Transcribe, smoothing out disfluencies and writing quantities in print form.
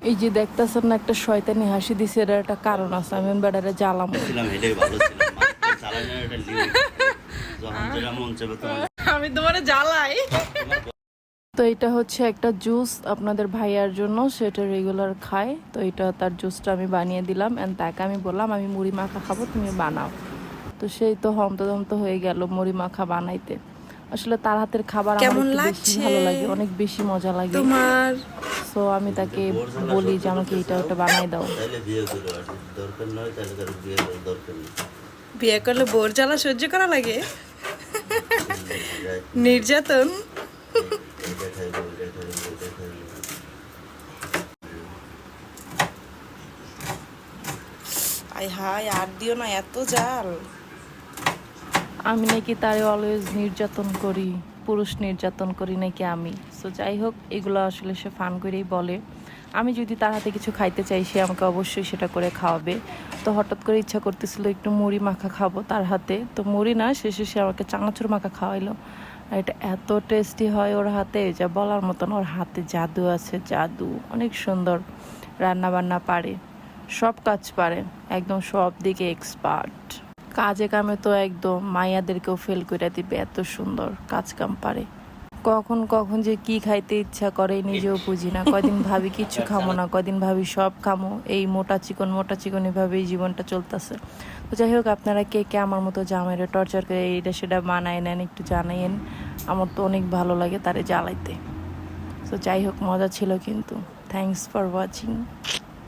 এই যে দেখতেছেন না, একটা শয়তানি হাসি দিছে, এর একটা কারণ আছে। আমি বেড়ারে জ্বালাম আমি তোমার জ্বালাই। তো এটা হচ্ছে একটা জুস আপনাদের ভাইয়ার জন্য, সেটা রেগুলার খায়। তো এটা তার জুসটা আমি বানিয়ে দিলাম এন্ড তাকে আমি বললাম আমি মুড়ি মাখা খাবো, তুমি বানাও। তো সেই তো হন্তদন্ত হয়ে গেল মুড়ি মাখা বানাইতে। আসলে তার হাতের খাবার আমার একটু বেশি ভালো লাগে, অনেক বেশি মজা লাগে তোমার। সো আমি তাকে বলি যে আমাকে এটা ওটা বানাই দাও। বিয়ে করলে বোর জ্বালা সহ্য করা লাগে, নির্যাতন। আয় হায়, আর দিও না, এত জাল। আমি নাকি তারে অলওয়েজ নির্যাতন করি, পুরুষ নির্যাতন করি নাকি আমি। সো যাই হোক, এগুলো আসলে সে ফান করেই বলে। আমি যদি তার হাতে কিছু খাইতে চাই, সে আমাকে অবশ্যই সেটা করে খাওয়াবে। তো হঠাৎ করে ইচ্ছা করতেছিল একটু মুড়ি মাখা খাবো তার হাতে। তো মুড়ি না, শেষে সে আমাকে চানাচুর মাখা খাওয়াইলো। আর এটা এত টেস্টি হয় ওর হাতে, যা বলার মতন। ওর হাতে জাদু আছে, জাদু। অনেক সুন্দর রান্না বান্না পারে, সব কাজ পারে, একদম সব দিকে এক্সপার্ট। কাজে কামে তো একদম মাইয়াদেরকেও ফেল করে দিবে, এত সুন্দর কাজ কাম পারে। কখন কখন যে কি খাইতে ইচ্ছা করে নিজেও বুঝি না। কয়দিন ভাবি কিচ্ছু খামো না, কয়দিন ভাবি সব খামো। এই মোটা চিকন এভাবেই জীবনটা চলতেছে। তো যাই হোক, আপনারা কে কে আমার মতো জামাইরা টর্চার করে এইটা সেটা বানায় নেন, একটু জানাইন। আমার তো অনেক ভালো লাগে তারে জ্বালাইতে। তো যাই হোক, মজা ছিল কিন্তু। Thanks for watching.